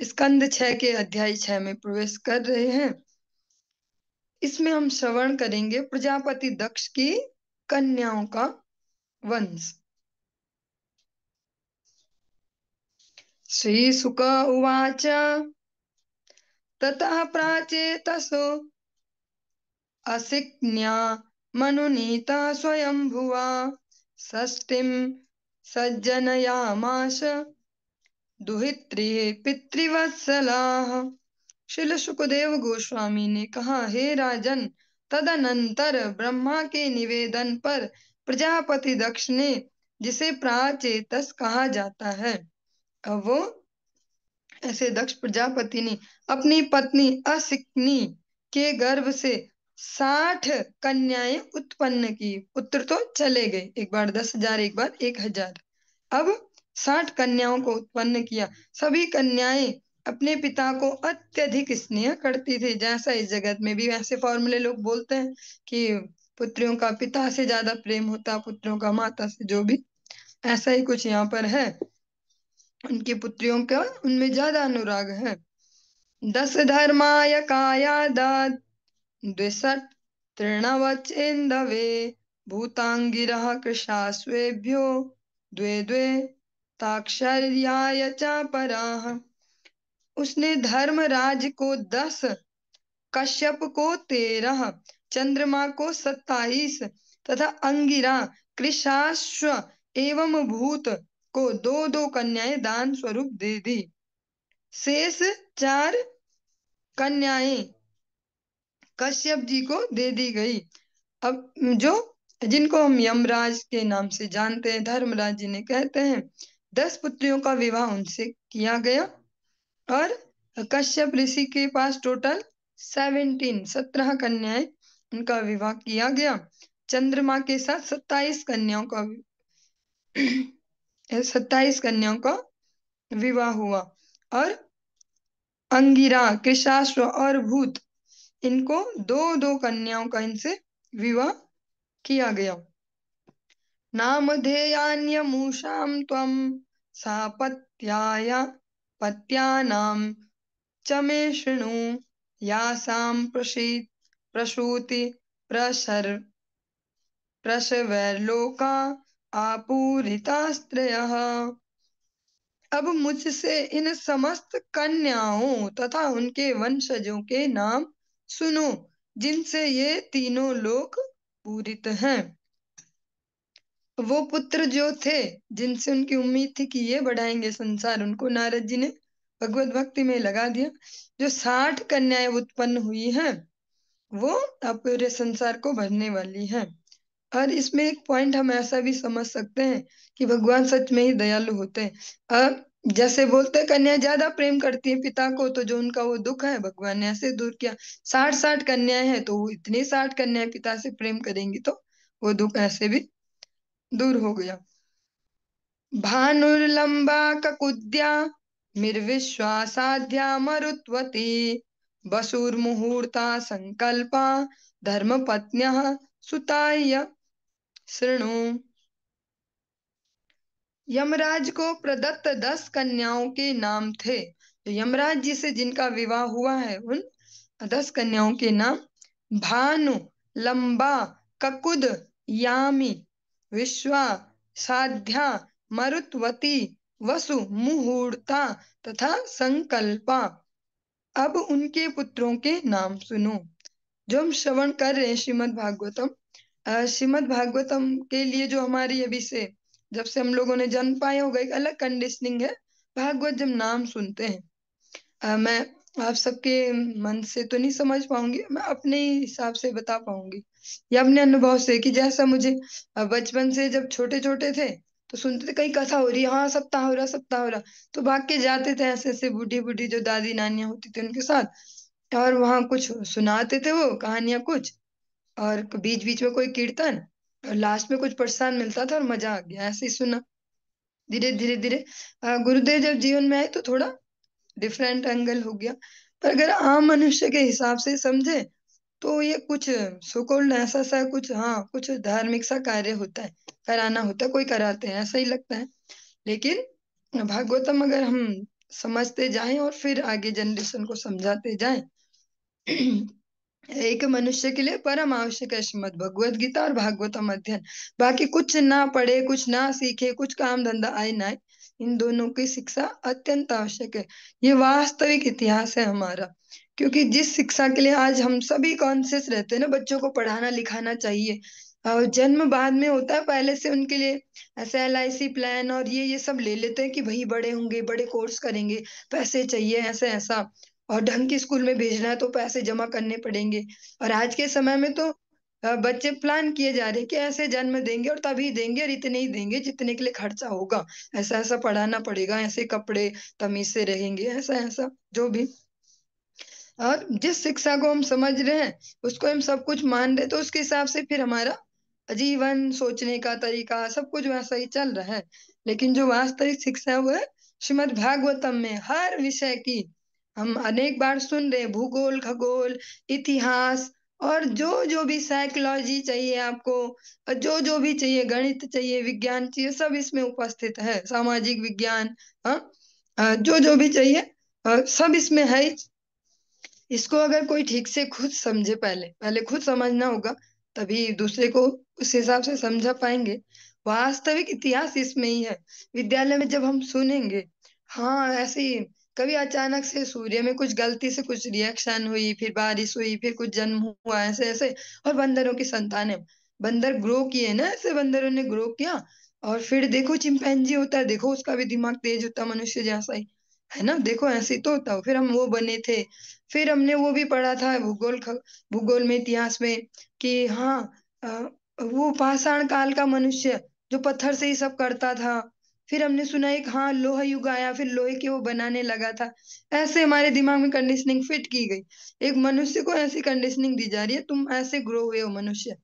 स्कंद 6 के अध्याय 6 में प्रवेश कर रहे हैं। इसमें हम श्रवण करेंगे प्रजापति दक्ष की कन्याओं का वंश। श्री शुक उवाच ततः प्राचेतसो असिक्न्या मनुनीता स्वयंभुवा षष्ठीं सज्जनयामास दुहित्री पितृवत्सलाः। श्रील सुखदेव गोस्वामी ने कहा, हे राजन, तदनंतर ब्रह्मा के निवेदन पर प्रजापति दक्ष ने, जिसे प्राचेतस कहा जाता है, वो ऐसे दक्ष प्रजापति ने अपनी पत्नी असिक्नी के गर्भ से 60 कन्याएं उत्पन्न की। पुत्र तो चले गए, एक बार 10,000, एक बार 1,000, अब 60 कन्याओं को उत्पन्न किया। सभी कन्याएं अपने पिता को अत्यधिक स्नेह करती थी। जैसा इस जगत में भी वैसे फॉर्मूले लोग बोलते हैं कि पुत्रियों का पिता से ज्यादा प्रेम होता, पुत्रों का माता से, जो भी, ऐसा ही कुछ यहाँ पर है। उनकी पुत्रियों का उनमें ज्यादा अनुराग है। 10 धर्माय कायादाद द्विषट् तृणवचेन्दवे भूतांगिरः कृशास्वेभ्यो द्वे द्वे ताक्षर्याय च पराः। उसने धर्मराज को 10, कश्यप को 13, चंद्रमा को 27 तथा अंगिरा, कृशाश्व एवं भूत को 2-2 कन्याएं दान स्वरूप दे दी। शेष 4 कन्याएं कश्यप जी को दे दी गई। अब जो जिनको हम यमराज के नाम से जानते हैं, धर्मराज जी ने कहते हैं, 10 पुत्रियों का विवाह उनसे किया गया और कश्यप ऋषि के पास टोटल 17 कन्याएं, उनका विवाह किया गया। चंद्रमा के साथ 27 कन्याओं का विवाह हुआ और अंगिरा, कृशाश्व और भूत, इनको 2-2 कन्याओं का इनसे विवाह किया गया। नामधेयान्यमूषां त्वं सापत्याय पत्यानां च मे शृणु यासां प्रसूति प्रसवैर्लोका आपूरितास्त्रयः। अब मुझसे इन समस्त कन्याओं तथा उनके वंशजों के नाम सुनो, जिनसे ये तीनों लोक पूरित हैं। वो पुत्र जो थे, जिनसे उनकी उम्मीद थी कि ये बढ़ाएंगे संसार, उनको नारद जी ने भगवत भक्ति में लगा दिया। जो 60 कन्याएं उत्पन्न हुई हैं, वो अब पूरे संसार को भरने वाली हैं। और इसमें एक पॉइंट हम ऐसा भी समझ सकते हैं कि भगवान सच में ही दयालु होते हैं। अब जैसे बोलते हैं कन्या ज्यादा प्रेम करती है पिता को, तो जो उनका वो दुख है भगवान ने ऐसे दूर किया। 60 कन्याएं हैं, तो वो इतनी 60 कन्याएं पिता से प्रेम करेंगी, तो वो दुख ऐसे भी दूर हो गया। भानुर्लंबा ककुद्या मिर्विश्वासाध्या मरुत्वती वसुर्मुहूर्ता संकल्पा धर्मपत्न्यः सुताय शृणु। यमराज को प्रदत्त 10 कन्याओं के नाम थे। तो यमराज जी से जिनका विवाह हुआ है, उन 10 कन्याओं के नाम भानु, लंबा, ककुद, यामी, विश्वा, साध्या, मरुत्वती, वसु, मुहूर्ता तथा संकल्पा। अब उनके पुत्रों के नाम सुनो। जो हम श्रवण कर रहे हैं श्रीमद् भागवतम, श्रीमद् भागवतम के लिए जो हमारी अभी से जब से हम लोगों ने जन्म पाया होगा, एक अलग कंडीशनिंग है। भागवत जब नाम सुनते हैं, मैं आप सबके मन से तो नहीं समझ पाऊंगी, मैं अपने ही हिसाब से बता पाऊंगी या अपने अनुभव से, कि जैसा मुझे बचपन से जब छोटे छोटे थे तो सुनते थे कहीं कथा हो रही है, हाँ सप्ताह हो रहा सप्ताह हो रहा, तो भाग के जाते थे ऐसे ऐसे बूढ़ी बूढ़ी जो दादी नानियां होती थी उनके साथ, और वहां कुछ सुनाते थे वो कहानियां कुछ, और बीच बीच में कोई कीर्तन, और लास्ट में कुछ प्रसाद मिलता था और मजा आ गया, ऐसे ही सुना। धीरे धीरे धीरे गुरुदेव जब जीवन में आए तो थोड़ा डिफरेंट एंगल हो गया। पर अगर आम मनुष्य के हिसाब से समझे तो ये कुछ सोकोल्ड ऐसा सा कुछ, हाँ कुछ धार्मिक सा कार्य होता है, कराना होता है, कोई कराते हैं ऐसा ही लगता है। लेकिन भागवतम अगर हम समझते जाएं और फिर आगे जनरेशन को समझाते जाएं, एक मनुष्य के लिए परम आवश्यक है श्रीमद् भगवत गीता और भागवतम अध्ययन। बाकी कुछ ना पढ़े, कुछ ना सीखे, कुछ काम धंधा आए ना आए, इन दोनों की शिक्षा अत्यंत आवश्यक है। ये वास्तविक इतिहास है हमारा। क्योंकि जिस शिक्षा के लिए आज हम सभी कॉन्शियस रहते हैं ना, बच्चों को पढ़ाना लिखाना चाहिए, और जन्म बाद में होता है, पहले से उनके लिए ऐसे LIC प्लान और ये सब ले लेते हैं कि भाई बड़े होंगे, बड़े कोर्स करेंगे, पैसे चाहिए ऐसे ऐसा, और ढंग के स्कूल में भेजना है तो पैसे जमा करने पड़ेंगे। और आज के समय में तो बच्चे प्लान किए जा रहे हैं कि ऐसे जन्म देंगे और तभी देंगे और इतने ही देंगे जितने के लिए खर्चा होगा, ऐसा ऐसा पढ़ाना पड़ेगा, ऐसे कपड़े तमीज से रहेंगे, ऐसा ऐसा जो भी। और जिस शिक्षा को हम समझ रहे हैं उसको हम सब कुछ मान रहे, तो उसके हिसाब से फिर हमारा जीवन सोचने का तरीका सब कुछ वैसा ही चल रहा है। लेकिन जो वास्तविक शिक्षा है वो है श्रीमद् भागवतम में हर विषय की। हम अनेक बार सुन रहे हैं, भूगोल, खगोल, इतिहास, और जो जो भी साइकोलॉजी चाहिए आपको, और जो जो भी चाहिए, गणित चाहिए, विज्ञान चाहिए, सब इसमें उपस्थित है, सामाजिक विज्ञान, हाँ, जो जो भी चाहिए सब इसमें है ही। इसको अगर कोई ठीक से खुद समझे, पहले पहले खुद समझना होगा, तभी दूसरे को उस हिसाब से समझा पाएंगे। वास्तविक इतिहास इसमें ही है। विद्यालय में जब हम सुनेंगे, हाँ ऐसे ही कभी अचानक से सूर्य में कुछ गलती से कुछ रिएक्शन हुई, फिर बारिश हुई, फिर कुछ जन्म हुआ, ऐसे ऐसे, और बंदरों की संतानें, बंदर ग्रो किए ना, ऐसे बंदरों ने ग्रो किया, और फिर देखो चिंपैंजी होता है, देखो उसका भी दिमाग तेज होता है मनुष्य जैसा ही, है ना, देखो ऐसे ही तो होता हो, फिर हम वो बने थे। फिर हमने वो भी पढ़ा था भूगोल में, इतिहास में, कि हाँ अ, वो पाषाण काल का मनुष्य जो पत्थर से ही सब करता था। फिर हमने सुना एक, हाँ लोहा युग आया, फिर लोहे के वो बनाने लगा था। ऐसे हमारे दिमाग में कंडीशनिंग फिट की गई। एक मनुष्य को ऐसी कंडीशनिंग दी जा रही है, तुम ऐसे ग्रो हुए हो मनुष्य।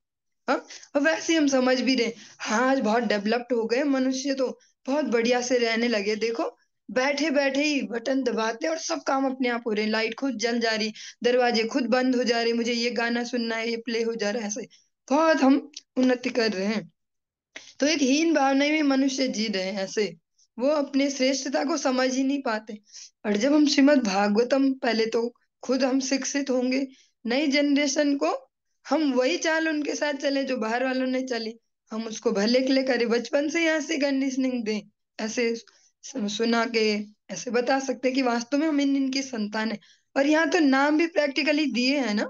हाँ, और वैसे ही हम समझ भी रहे, हाँ आज बहुत डेवलप्ड हो गए मनुष्य, तो बहुत बढ़िया से रहने लगे, देखो बैठे बैठे ही बटन दबाते और सब काम अपने आप हो रहे, लाइट खुद जल जा रही, दरवाजे खुद बंद हो जा रहे, मुझे ये गाना सुनना है, ये प्ले हो जा रहा है, ऐसे बहुत हम उन्नति कर रहे हैं। तो एक हीन भावना में मनुष्य जी रहे हैं ऐसे, वो अपने श्रेष्ठता को समझ ही नहीं पाते। और जब हम श्रीमद् भागवतम, पहले तो खुद हम शिक्षित होंगे, नई जनरेशन को हम वही चाल उनके साथ चले जो बाहर वालों ने चली, हम उसको भले के लिए करें, बचपन से ही ऐसे कंडीशनिंग दें, ऐसे सुना के ऐसे बता सकते हैं कि वास्तव में हम इनकी संतान है। और यहाँ तो नाम भी प्रैक्टिकली दिए हैं ना,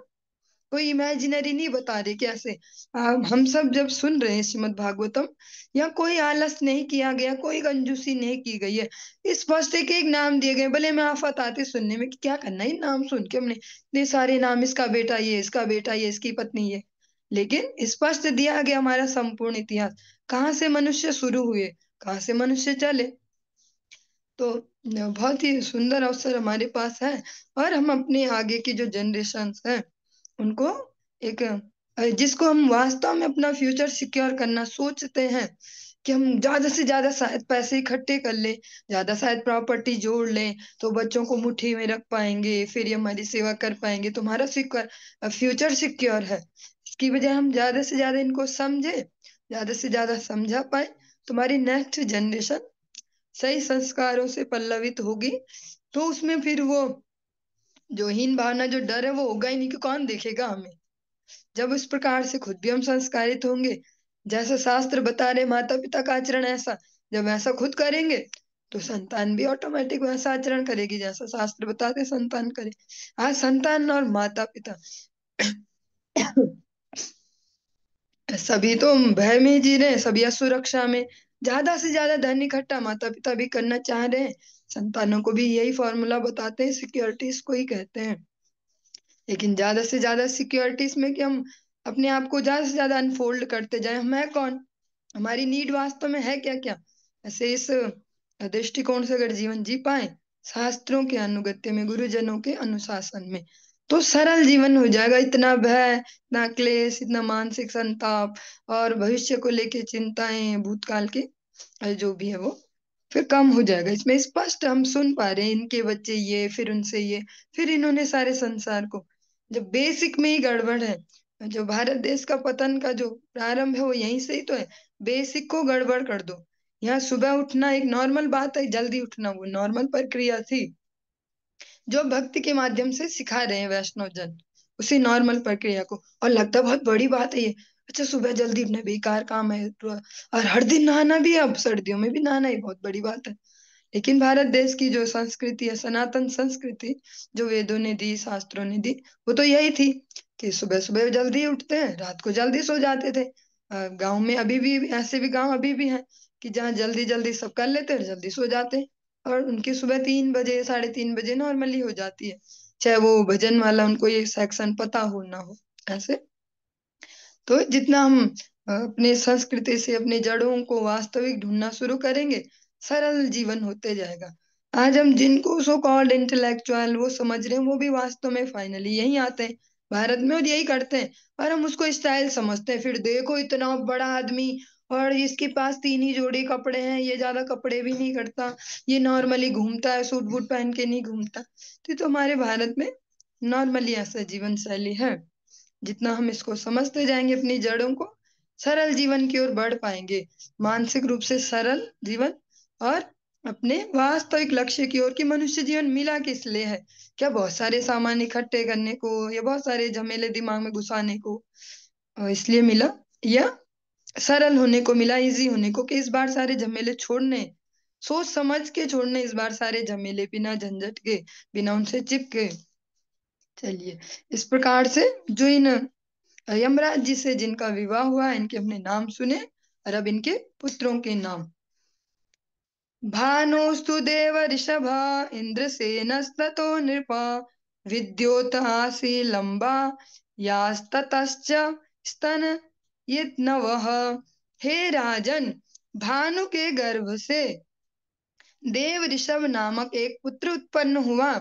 कोई इमेजिनरी नहीं बता रहे कैसे। हम सब जब सुन रहे हैं श्रीमद् भागवतम, यहाँ कोई आलस नहीं किया गया, कोई कंजूसी नहीं की गई है। स्पष्ट एक एक नाम दिए गए, भले में आफत आती सुनने में कि क्या करना है नाम सुन के हमने इतने सारे नाम, इसका बेटा ये, इसका बेटा ये, इसकी पत्नी ये, लेकिन स्पष्ट दिया गया हमारा संपूर्ण इतिहास, कहाँ से मनुष्य शुरू हुए, कहाँ से मनुष्य चले। तो बहुत ही सुंदर अवसर हमारे पास है, और हम अपने आगे की जो जनरेशन है उनको एक जिसको हम वास्तव में अपना फ्यूचर सिक्योर करना सोचते हैं कि हम ज्यादा से ज्यादा शायद पैसे इकट्ठे कर लें, ज्यादा शायद प्रॉपर्टी जोड़ लें, तो बच्चों को मुट्ठी में रख पाएंगे, फिर ये हमारी सेवा कर पाएंगे, तुम्हारा सिक्योर फ्यूचर सिक्योर है। इसकी वजह हम ज्यादा से ज्यादा इनको समझे, ज्यादा से ज्यादा समझा पाए, तुम्हारी नेक्स्ट जनरेशन सही संस्कारों से पल्लवित होगी, तो उसमें फिर वो जो हीन भावना, जो डर है वो होगा ही नहीं, कि कौन देखेगा हमें। जब उस प्रकार से खुद भी हम संस्कारित होंगे, जैसा शास्त्र बता रहे माता पिता का आचरण ऐसा, जब ऐसा खुद करेंगे तो संतान भी ऑटोमेटिक वैसा आचरण करेगी जैसा शास्त्र बताते संतान करे। आज संतान और माता पिता सभी तो भय में जी रहे हैं, सभी असुरक्षा में, ज्यादा से ज्यादा धन इकट्ठा माता पिता भी करना चाह रहे हैं, संतानों को भी यही फॉर्मूला बताते हैं, सिक्योरिटीज को ही कहते हैं। लेकिन ज्यादा से ज्यादा सिक्योरिटीज में कि हम अपने आप को ज्यादा से ज्यादा अनफोल्ड करते जाए, हम है कौन, हमारी नीड वास्तव में है क्या क्या। ऐसे इस दृष्टिकोण से अगर जीवन जी पाए, शास्त्रों के अनुगत्य में, गुरुजनों के अनुशासन में, तो सरल जीवन हो जाएगा। इतना भय, इतना क्लेश, इतना मानसिक संताप, और भविष्य को लेके चिंताएं, भूतकाल के जो भी है वो फिर कम हो जाएगा। इसमें स्पष्ट हम सुन पा रहे हैं, इनके बच्चे ये, फिर उनसे ये, फिर इन्होंने सारे संसार को, जब बेसिक में ही गड़बड़ है। जो भारत देश का पतन का जो प्रारंभ है वो यहीं से ही तो है, बेसिक को गड़बड़ कर दो। यहाँ सुबह उठना एक नॉर्मल बात है, जल्दी उठना वो नॉर्मल प्रक्रिया थी जो भक्ति के माध्यम से सिखा रहे हैं वैष्णव जन, उसी नॉर्मल प्रक्रिया को, और लगता है बहुत बड़ी बात है ये। अच्छा सुबह जल्दी उठना बेकार काम है और हर दिन नहाना भी है, अब सर्दियों में भी नहाना, ये बहुत बड़ी बात है। लेकिन भारत देश की जो संस्कृति है, सनातन संस्कृति जो वेदों ने दी, शास्त्रों ने दी, वो तो यही थी कि सुबह सुबह जल्दी उठते हैं, रात को जल्दी सो जाते थे। गांव में अभी भी ऐसे भी गांव अभी भी हैं कि जहाँ जल्दी जल्दी सब कर लेते हैं और जल्दी सो जाते हैं, और उनकी सुबह 3 बजे, 3:30 बजे नॉर्मली हो जाती है, चाहे वो भजन वाला उनको ये सेक्शन पता हो ना हो। ऐसे तो जितना हम अपने संस्कृति से अपने जड़ों को वास्तविक ढूंढना शुरू करेंगे, सरल जीवन होते जाएगा। आज हम जिनको सो कॉल्ड इंटेलेक्चुअल वो समझ रहे हैं, वो भी वास्तव में फाइनली यही आते हैं भारत में और यही करते हैं, और हम उसको स्टाइल समझते हैं। फिर देखो इतना बड़ा आदमी, और इसके पास 3 ही जोड़ी कपड़े हैं, ये ज्यादा कपड़े भी नहीं करता, ये नॉर्मली घूमता है, सूट बूट पहन के नहीं घूमता। तो ये तो हमारे भारत में नॉर्मली ऐसा जीवन शैली है। जितना हम इसको समझते जाएंगे अपनी जड़ों को, सरल जीवन की ओर बढ़ पाएंगे, मानसिक रूप से सरल जीवन, और अपने वास्तविक लक्ष्य की ओर। कि मनुष्य जीवन मिला किस लिए है, क्या बहुत सारे सामान इकट्ठे करने को, या बहुत सारे झमेले दिमाग में घुसाने को इसलिए मिला, या सरल होने को मिला, इजी होने को, कि इस बार सारे झमेले छोड़ने, सोच समझ के छोड़ने इस बार सारे झमेले, बिना झंझट के, बिना उनसे चिपके। चलिए, इस प्रकार से जो इन यमराज जी से जिनका विवाह हुआ, इनके हमने नाम सुने, और अब इनके पुत्रों के नाम। भानुस्तु देव ऋषभा, इंद्रसेनस्ततो नृपा, विद्योतहासी लंबा, यास्ततश्च स्तन नवः। हे राजन, भानु के गर्भ से देव ऋषभ नामक एक पुत्र उत्पन्न हुआ,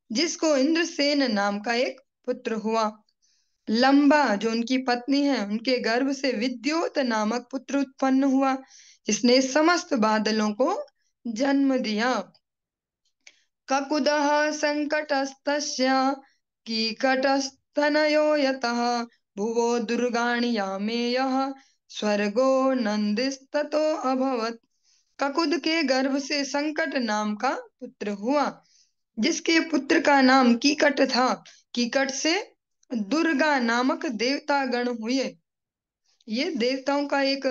जिसको इंद्रसेन नाम का एक पुत्र हुआ। लंबा जो उनकी पत्नी है, उनके गर्भ से विद्योत नामक पुत्र उत्पन्न हुआ, जिसने समस्त बादलों को जन्म दिया। ककुदः संकटस्तस्य कीकटस्तनयो यतः, भुवो दुर्गाणि यामेयः, स्वर्गो नंदिस्ततो अभवत्। ककुद के गर्भ से संकट नाम का पुत्र हुआ, जिसके पुत्र का नाम कीकट था। कीकट से दुर्गा नामक देवता गण हुए। ये देवताओं का एक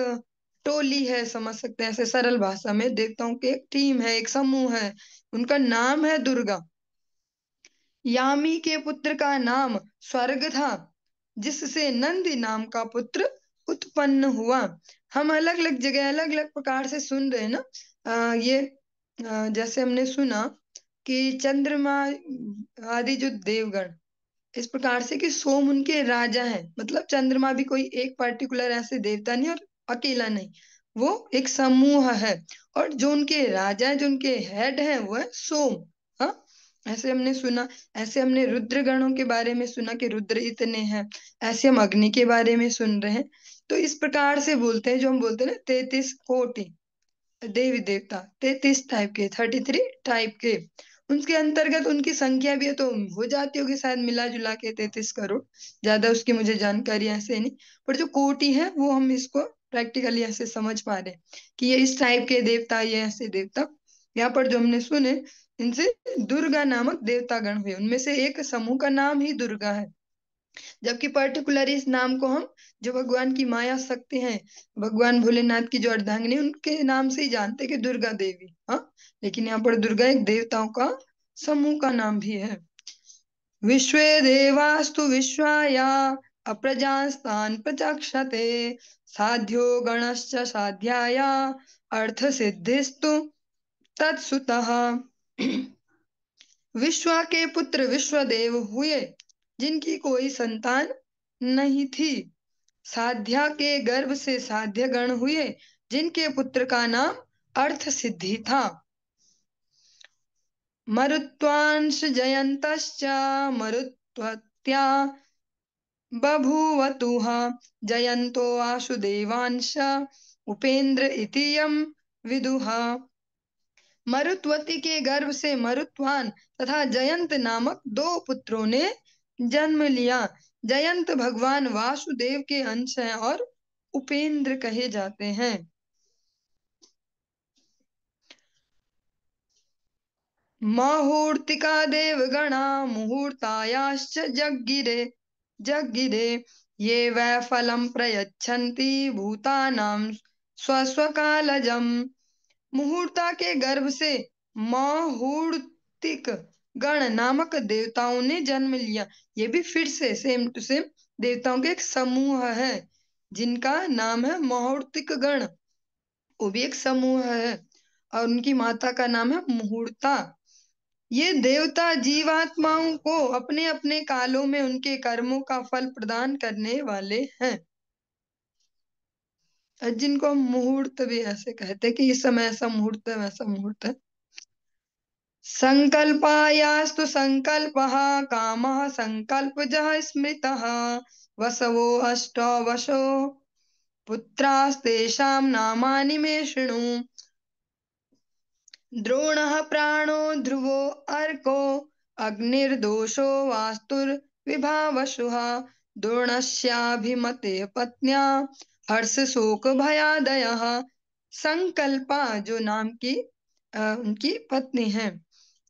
टोली है, समझ सकते हैं ऐसे सरल भाषा में। देवताओं की एक टीम है, एक समूह है, उनका नाम है दुर्गा। यामी के पुत्र का नाम स्वर्ग था, जिससे नंदी नाम का पुत्र उत्पन्न हुआ। हम अलग अलग जगह अलग अलग प्रकार से सुन रहे हैं ना। ये जैसे हमने सुना कि चंद्रमा आदि जो देवगण, इस प्रकार से कि सोम उनके राजा हैं, मतलब चंद्रमा भी कोई एक पर्टिकुलर ऐसे देवता नहीं और अकेला नहीं, वो एक समूह है। और जो उनके राजा है, जो उनके हेड हैं, वो है सोम। हाँ, ऐसे हमने सुना। ऐसे हमने रुद्र गणों के बारे में सुना कि रुद्र इतने हैं। ऐसे हम अग्नि के बारे में सुन रहे हैं। तो इस प्रकार से बोलते हैं, जो हम बोलते हैं ना 33 कोटि देवी देवता, 33 टाइप के, 33 टाइप के। उनके अंतर्गत उनकी संख्या भी है तो हो जाती होगी शायद मिला जुला के 33 करोड़। ज्यादा उसकी मुझे जानकारी ऐसे नहीं, पर जो कोटि है वो हम इसको प्रैक्टिकली ऐसे समझ पा रहे हैं कि ये इस टाइप के देवता, ये ऐसे देवता। यहाँ पर जो हमने सुने, इनसे दुर्गा नामक देवता गण हुए, उनमें से एक समूह का नाम ही दुर्गा है। जबकि पर्टिकुलर इस नाम को हम जो भगवान की माया शक्ति हैं, भगवान भोलेनाथ की जो अर्धांगिनी, उनके नाम से ही जानते हैं कि दुर्गा देवी। हाँ, लेकिन यहाँ पर दुर्गा एक देवताओं का समूह का नाम भी है। विश्वे देवास्तु विश्वाया अप्रजास्तान प्रचक्षते साध्यो गणश्च साध्याया अर्थ सिद्धिस्तु तत्सुतः। विश्वा के पुत्र विश्वदेव हुए, जिनकी कोई संतान नहीं थी। साध्या के गर्भ से साध्य गण हुए, जिनके पुत्र का नाम अर्थ सिद्धि था। मरुत्वांश जयंतश्च मरुत्वत्या बभूवतुः जयंतो वासुदेवांश उपेंद्र इति यम विदुः। मरुत्वती के गर्भ से मरुत्वान तथा जयंत नामक दो पुत्रों ने जन्म लिया। जयंत भगवान वासुदेव के अंश हैं और उपेंद्र कहे जाते हैं। मुहूर्तिका देवगणा मुहूर्तायाश्च जग्गिरे जग्गिरे ये वै फलं प्रयच्छन्ति भूतानां स्वस्वकालजम्। मुहूर्ता के गर्भ से मुहूर्तिक गण नामक देवताओं ने जन्म लिया। ये भी फिर से सेम टू सेम देवताओं के एक समूह है, जिनका नाम है मुहूर्तिक गण। वो भी एक समूह है और उनकी माता का नाम है मुहूर्ता। ये देवता जीवात्माओं को अपने अपने कालों में उनके कर्मों का फल प्रदान करने वाले हैं, जिनको हम मुहूर्त भी ऐसे कहते हैं कि इस समय ऐसा मुहूर्त है, वैसा मुहूर्त है। संकल्पायास्तु संकल्पः कामः संकल्पजः स्मृतः वसवो अष्टौ वशो पुत्रास्तेषां नामानि मे शृणु। द्रोणः प्राणो ध्रुवो अर्को अग्निर्दोषो वास्तुर्विभावसुः द्रोणस्याभिमते पत्न्या हर्ष शोक भयादयः। संकल्पा जो नाम की उनकी पत्नी है,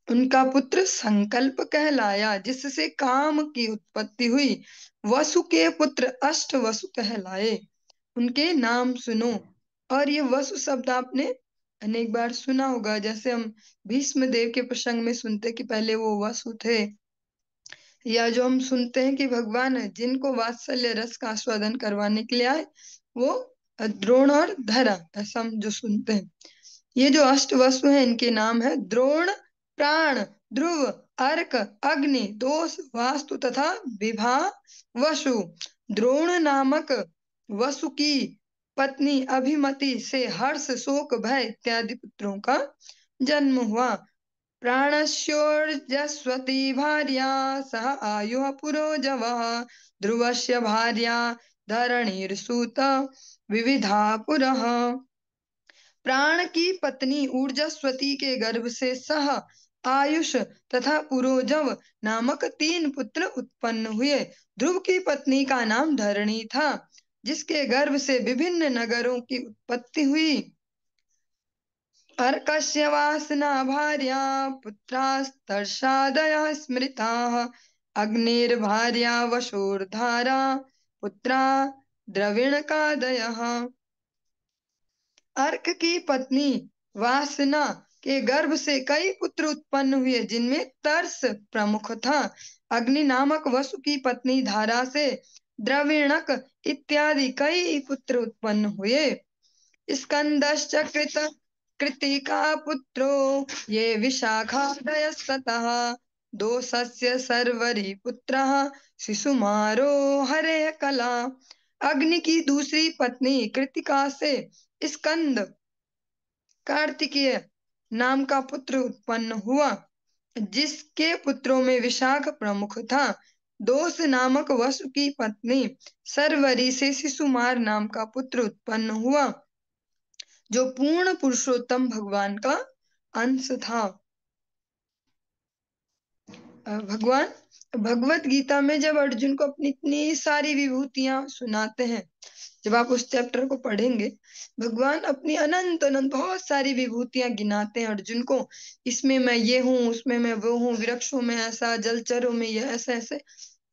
उनका पुत्र संकल्प कहलाया, जिससे काम की उत्पत्ति हुई। वसु के पुत्र अष्ट वसु कहलाए, उनके नाम सुनो। और ये वसु शब्द आपने अनेक बार सुना होगा, जैसे हम भीष्म देव के प्रसंग में सुनते कि पहले वो वसु थे, या जो हम सुनते हैं कि भगवान जिनको वात्सल्य रस का आस्वादन करवाने के लिए आए, वो द्रोण और धरा, ऐसा हम जो सुनते हैं। ये जो अष्ट वसु हैं, इनके नाम है द्रोण, प्राण, ध्रुव, अर्क, अग्नि, दोष, वास्तु तथा विभा वसु। द्रोण नामक वसु की पत्नी अभिमति से हर्ष शोक भय इत्यादि पुत्रों का जन्म हुआ। प्राणस्योर्जस्वती भार्या सह आयुः पुरोजवः ध्रुवस्य भार्या धरणीर्सुत विविधा पुरः। प्राण की पत्नी ऊर्जास्वती के गर्भ से सह आयुष तथा पुरोजव नामक 3 पुत्र उत्पन्न हुए। ध्रुव की पत्नी का नाम धरणी था, जिसके गर्भ से विभिन्न नगरों की उत्पत्ति हुई। अर्कस्य वासना भार्या पुत्रास्तर्षादयः स्मृताः अग्निर्भार्या वशोर्धारा पुत्रा द्रविणकादयः। अर्क की पत्नी वासना के गर्भ से कई पुत्र उत्पन्न हुए, जिनमें तर्स प्रमुख था। अग्नि नामक वसु की पत्नी धारा से द्रविणक इत्यादि कई पुत्र उत्पन्न हुए। स्कंदश्च कृतिका पुत्रो ये विशाखादयस्ततः। दोषस्य सर्वरी पुत्रः शिशुमारो हरे कला। अग्नि की दूसरी पत्नी कृतिका से स्कंद कार्तिकेय नाम का पुत्र उत्पन्न हुआ, जिसके पुत्रों में विशाख प्रमुख था। दोष नामक वसु की पत्नी सर्वरी से शिशुमार नाम का पुत्र उत्पन्न हुआ, जो पूर्ण पुरुषोत्तम भगवान का अंश था। भगवान भगवत गीता में जब अर्जुन को अपनी इतनी सारी विभूतियां सुनाते हैं, जब आप उस चैप्टर को पढ़ेंगे, भगवान अपनी अनंत अनंत बहुत सारी विभूतियां गिनाते हैं अर्जुन को। इसमें मैं ये हूँ, उसमें मैं वो हूँ, वृक्षों में ऐसा, जलचरों में ये ऐसा ऐसे।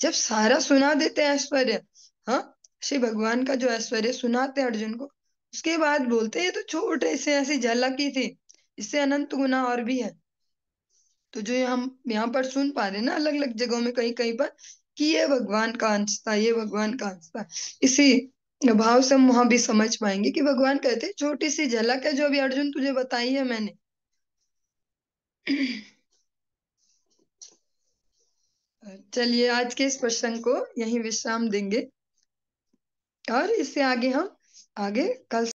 जब सारा सुना देते हैं ऐश्वर्य, हाँ, श्री भगवान का जो ऐश्वर्य सुनाते हैं अर्जुन को, उसके बाद बोलते हैं ये तो छोटे से ऐसी झलक ही थी, इससे अनंत गुना और भी है। तो जो हम यहाँ पर सुन पा रहे हैं ना, अलग अलग जगहों में कहीं कहीं पर, कि ये भगवान का अंश था, ये भगवान का अंश था, इसी भाव से हम वहां भी समझ पाएंगे कि भगवान कहते हैं छोटी सी झलक है जो अभी अर्जुन तुझे बताई है मैंने। चलिए आज के इस प्रसंग को यहीं विश्राम देंगे, और इससे आगे हम आगे कल